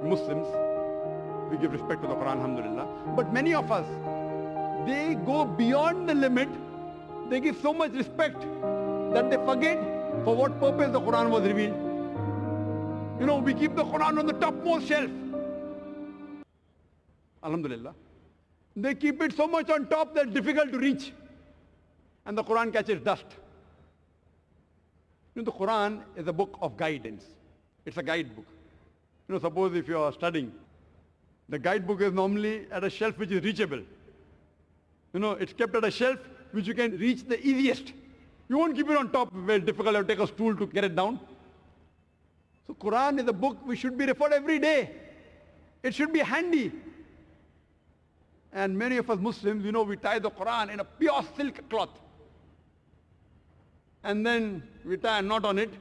Muslims, we give respect to the Quran, alhamdulillah. But many of us, they go beyond the limit. They give so much respect that they forget for what purpose the Quran was revealed. You know, we keep the Quran on the topmost shelf. Alhamdulillah. They keep it so much on top that it's difficult to reach. And the Quran catches dust. You know, the Quran is a book of guidance. It's a guidebook. You know, suppose if you are studying, the guidebook is normally at a shelf which is reachable. You know, it's kept at a shelf which you can reach the easiest. You won't keep it on top where it's difficult to take a stool to get it down. So Quran is a book which should be referred every day. It should be handy. And many of us Muslims, you know, we tie the Quran in a pure silk cloth. And then we tie a knot on it.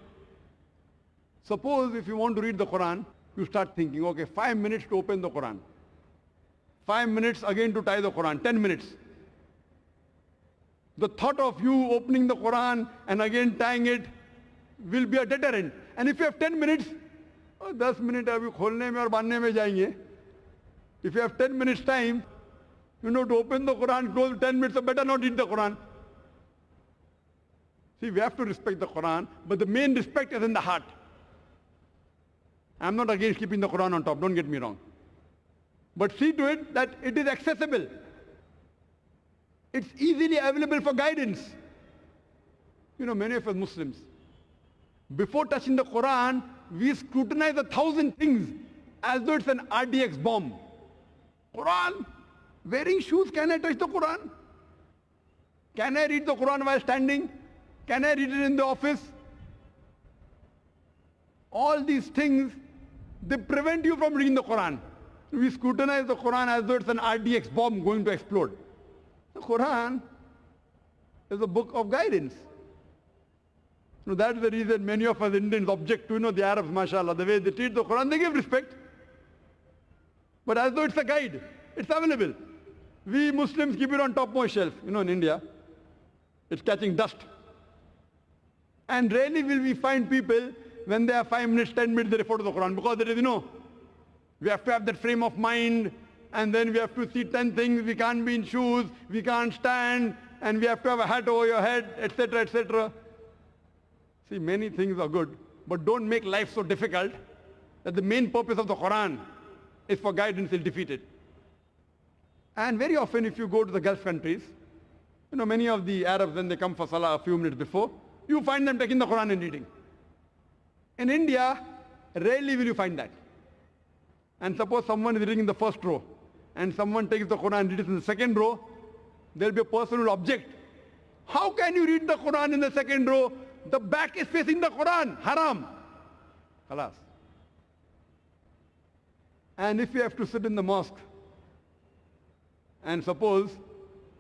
Suppose if you want to read the Quran, you start thinking, okay, 5 minutes to open the Quran. 5 minutes again to tie the Quran, 10 minutes. The thought of you opening the Quran and again tying it will be a deterrent. And if you have 10 minutes, 10 minutes abhi kholne mein aur bandhne mein jayenge. If you have 10 minutes time, you know, to open the Quran, close 10 minutes, so better not read the Quran. See, we have to respect the Quran, but the main respect is in the heart. I'm not against keeping the Quran on top, don't get me wrong. But see to it that it is accessible. It's easily available for guidance. You know, many of us Muslims, before touching the Quran, we scrutinize 1,000 things as though it's an RDX bomb. Quran, wearing shoes, can I touch the Quran? Can I read the Quran while standing? Can I read it in the office? All these things, they prevent you from reading the Quran. We scrutinize the Quran as though it's an RDX bomb going to explode. The Quran is a book of guidance. So that's the reason many of us Indians object to, you know, the Arabs, mashallah, the way they treat the Quran, they give respect. But as though it's a guide, it's available. We Muslims keep it on topmost shelf. You know, in India, it's catching dust. And rarely will we find people, when they have 5 minutes, 10 minutes, they refer to the Quran. Because there is, you know, we have to have that frame of mind, and then we have to see 10 things. We can't be in shoes, we can't stand, and we have to have a hat over your head, etc., etc. See, many things are good, but don't make life so difficult that the main purpose of the Quran is for guidance is defeated. And very often if you go to the Gulf countries, you know, many of the Arabs, when they come for Salah a few minutes before, you find them taking the Quran and reading. In India, rarely will you find that. And suppose someone is reading in the first row, and someone takes the Quran and reads in the second row, there will be a person who will object. How can you read the Quran in the second row? The back is facing the Quran. Haram. Khalas. And if you have to sit in the mosque, and suppose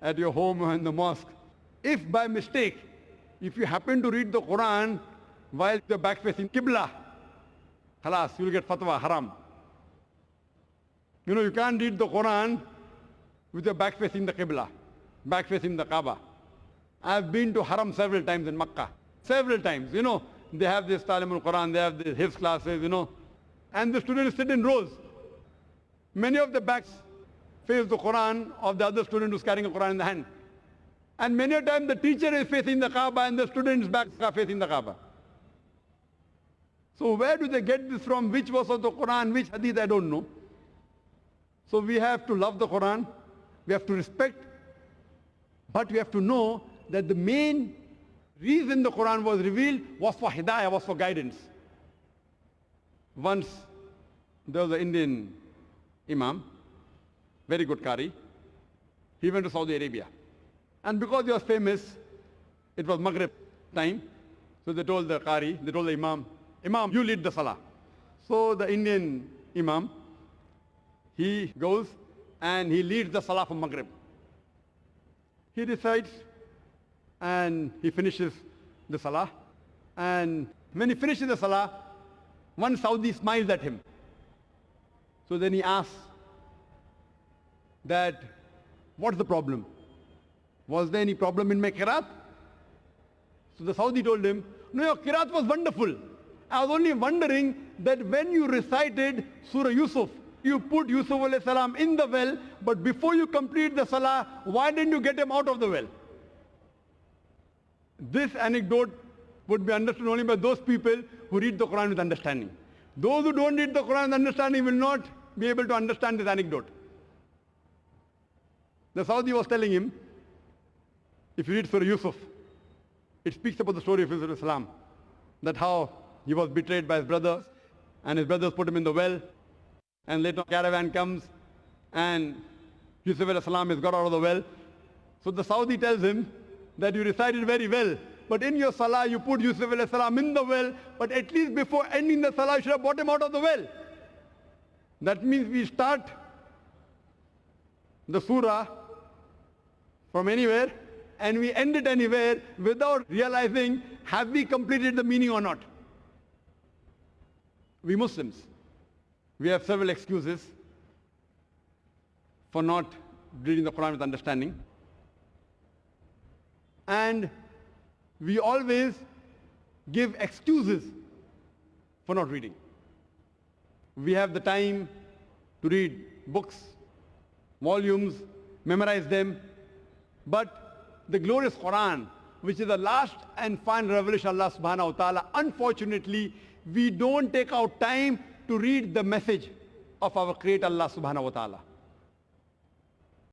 at your home or in the mosque, if by mistake, if you happen to read the Quran while the back facing Qibla, khalas, you will get fatwa, haram. You know, you can't read the Quran with your back facing the Qibla, back facing the Kaaba. I've been to Haram several times in Makkah. Several times, you know, they have this Talim al-Quran, they have the Hifz classes, you know, and the students sit in rows. Many of the backs face the Quran of the other student who's carrying a Quran in the hand. And many a time the teacher is facing the Kaaba and the students' backs are facing the Kaaba. So where do they get this from? Which verse of the Quran, which hadith, I don't know. So we have to love the Quran, we have to respect, but we have to know that the main reason the Quran was revealed was for hidayah, was for guidance. Once there was an Indian Imam, very good Qari. He went to Saudi Arabia. And because he was famous, it was Maghrib time. So they told the Qari, they told the Imam, Imam, you lead the Salah. So the Indian Imam, he goes and he leads the Salah for Maghrib. He recites and he finishes the Salah. And when he finishes the Salah, one Saudi smiles at him. So then he asks that, what's the problem? Was there any problem in my qiraat? So the Saudi told him, no, your qiraat was wonderful. I was only wondering that when you recited Surah Yusuf, you put Yusuf alayhi salam in the well, but before you complete the salah, why didn't you get him out of the well? This anecdote would be understood only by those people who read the Quran with understanding. Those who don't read the Quran with understanding will not be able to understand this anecdote. The Saudi was telling him, if you read Surah Yusuf, it speaks about the story of Yusuf Islam, that how he was betrayed by his brothers, and his brothers put him in the well, and later a caravan comes, and Yusuf Islam is got out of the well. So the Saudi tells him that you recited very well, but in your salah you put Yusuf Islam in the well, but at least before ending the salah you should have brought him out of the well. That means we start the surah from anywhere, and we end it anywhere without realizing have we completed the meaning or not. We Muslims, we have several excuses for not reading the Quran with understanding. And we always give excuses for not reading. We have the time to read books, volumes, memorize them, but the glorious Quran, which is the last and final revelation of Allah subhanahu wa ta'ala, unfortunately, we don't take out time to read the message of our Creator Allah subhanahu wa ta'ala.